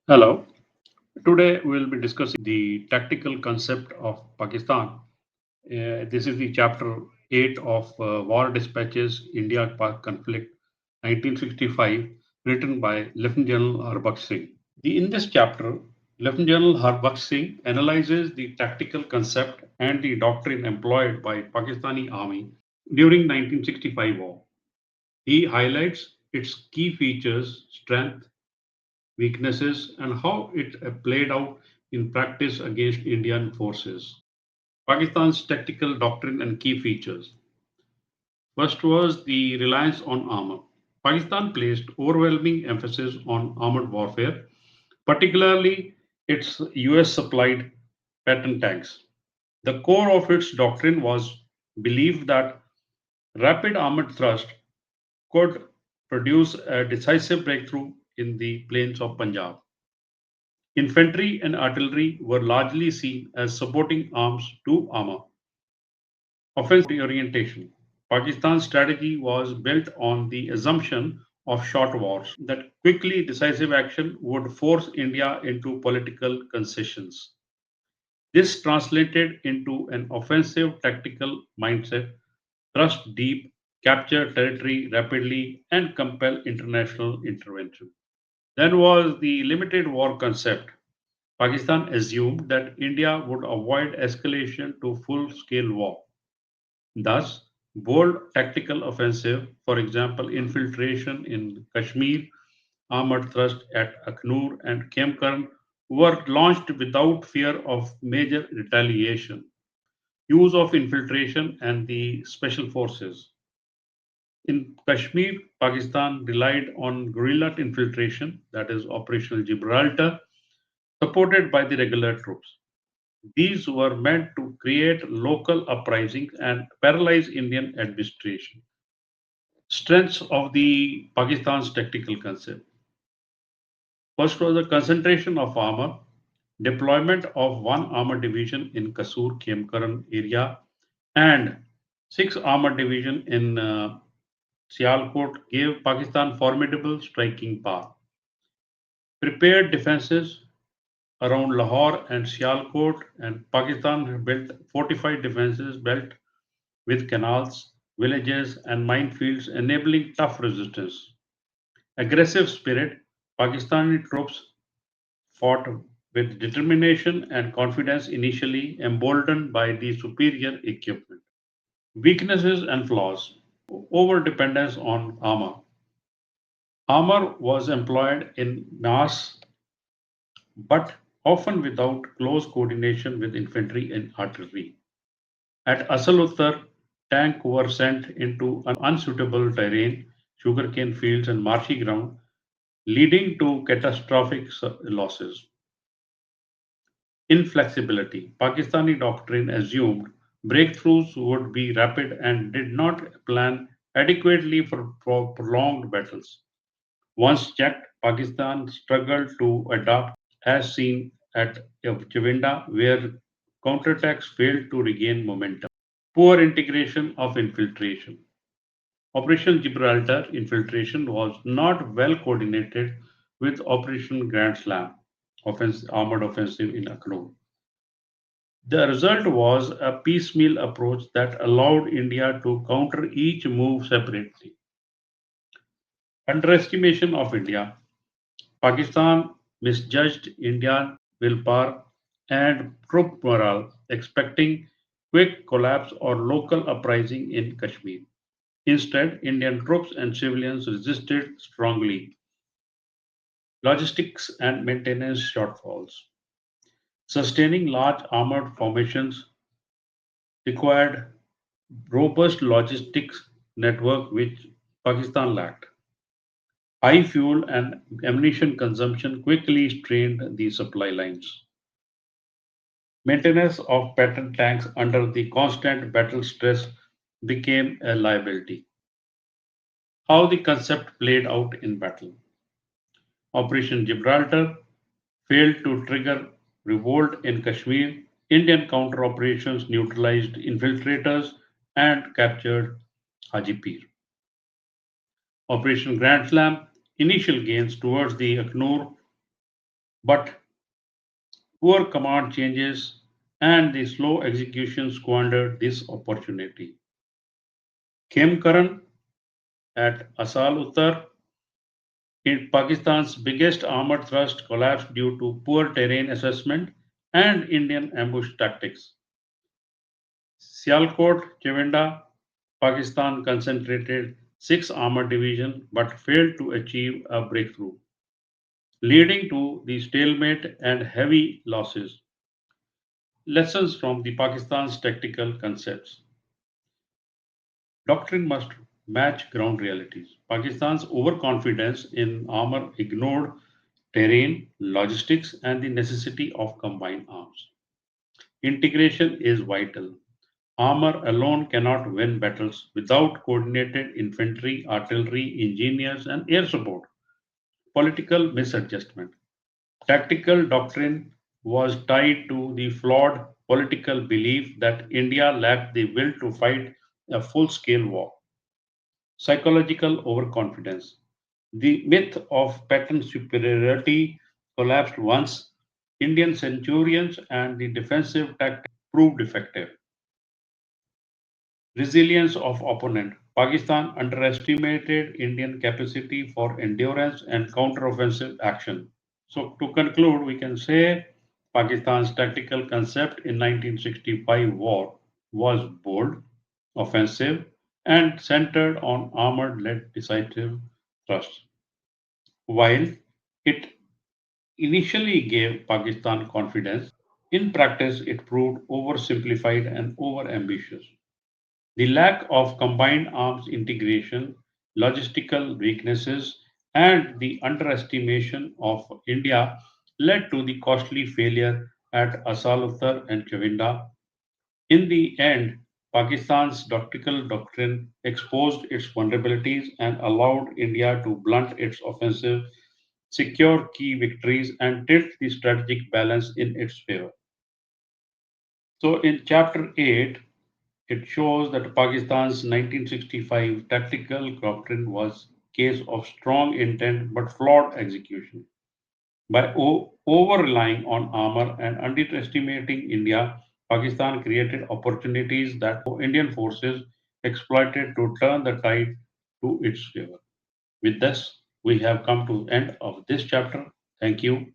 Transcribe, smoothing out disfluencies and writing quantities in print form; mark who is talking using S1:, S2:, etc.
S1: Hello. Today we'll be discussing the tactical concept of Pakistan. This is the chapter 8 of War Despatches, India Pak Conflict 1965, written by Lt Gen Harbaksh Singh. In this chapter, Lt Gen Harbaksh Singh analyzes the tactical concept and the doctrine employed by Pakistani army during 1965 war. He highlights its key features, strength, weaknesses, and how it played out in practice against Indian forces. Pakistan's tactical doctrine and key features. First was the reliance on armor. Pakistan placed overwhelming emphasis on armored warfare, particularly its US supplied Patton tanks. The core of its doctrine was belief that rapid armored thrust could produce a decisive breakthrough in the plains of Punjab. Infantry and artillery were largely seen as supporting arms to armor. Offensive orientation. Pakistan's strategy was built on the assumption of short wars, that quickly decisive action would force India into political concessions. This translated into an offensive tactical mindset, thrust deep, capture territory rapidly, and compel international intervention. Then was the limited war concept. Pakistan assumed that India would avoid escalation to full scale war. Thus, bold tactical offensive, for example, infiltration in Kashmir, armored thrust at Akhnur and Kemkarn, were launched without fear of major retaliation. Use of infiltration and the special forces. In Kashmir, Pakistan relied on guerrilla infiltration, that is Operational Gibraltar, supported by the regular troops. These were meant to create local uprisings and paralyze Indian administration. Strengths of the Pakistan's tactical concept. First was the concentration of armor, deployment of one armor division in Kasur Khemkaran area and six armor division in Sialkot gave Pakistan formidable striking power. Prepared defenses around Lahore and Sialkot, and Pakistan built fortified defenses built with canals, villages, and minefields, enabling tough resistance. Aggressive spirit, Pakistani troops fought with determination and confidence initially, emboldened by the superior equipment. Weaknesses and flaws. Over dependence on armor. Armor was employed in mass but often without close coordination with infantry and artillery. At Asal Uttar, tanks were sent into unsuitable terrain, sugarcane fields, and marshy ground, leading to catastrophic losses. Inflexibility. Pakistani doctrine assumed breakthroughs would be rapid and did not plan adequately for prolonged battles. Once checked, Pakistan struggled to adapt, as seen at Chavinda, where counterattacks failed to regain momentum. Poor integration of infiltration. Operation Gibraltar infiltration was not well coordinated with Operation Grand Slam, armored offensive in Akhnur. The result was a piecemeal approach that allowed India to counter each move separately. Underestimation of India. Pakistan misjudged Indian willpower and troop morale, expecting quick collapse or local uprising in Kashmir. Instead, Indian troops and civilians resisted strongly. Logistics and maintenance shortfalls. Sustaining large armored formations required robust logistics network which Pakistan lacked. High fuel and ammunition consumption quickly strained the supply lines. Maintenance of Patton tanks under the constant battle stress became a liability. How the concept played out in battle. Operation Gibraltar failed to trigger revolt in Kashmir. Indian counter operations neutralized infiltrators and captured Hajipir. Operation Grand Slam initial gains towards the Akhnur but poor command changes and the slow execution squandered this opportunity. Khemkaran at Asal Uttar in Pakistan's biggest armored thrust collapsed due to poor terrain assessment and Indian ambush tactics. Sialkot, Chewenda, Pakistan concentrated six armored divisions but failed to achieve a breakthrough, leading to the stalemate and heavy losses. Lessons from the Pakistan's tactical concepts. Doctrine must match ground realities. Pakistan's overconfidence in armor ignored terrain, logistics, and the necessity of combined arms. Integration is vital. Armor alone cannot win battles without coordinated infantry, artillery, engineers, and air support. Political misadjustment. Tactical doctrine was tied to the flawed political belief that India lacked the will to fight a full scale war. Psychological overconfidence. The myth of pattern superiority collapsed once Indian centurions and the defensive tactics proved effective. Resilience of opponent. Pakistan underestimated Indian capacity for endurance and counteroffensive action. So, to conclude, we can say Pakistan's tactical concept in 1965 war was bold, offensive, and centered on armored-led decisive thrust. While it initially gave Pakistan confidence, in practice it proved oversimplified and overambitious. The lack of combined arms integration, logistical weaknesses, and the underestimation of India led to the costly failure at Asal Uttar and Chavinda. In the end, Pakistan's tactical doctrine exposed its vulnerabilities and allowed India to blunt its offensive, secure key victories, and tilt the strategic balance in its favor. So, in chapter 8, it shows that Pakistan's 1965 tactical doctrine was case of strong intent but flawed execution. By over relying on armor and underestimating India, Pakistan created opportunities that Indian forces exploited to turn the tide to its favor. With this, we have come to the end of this chapter. Thank you.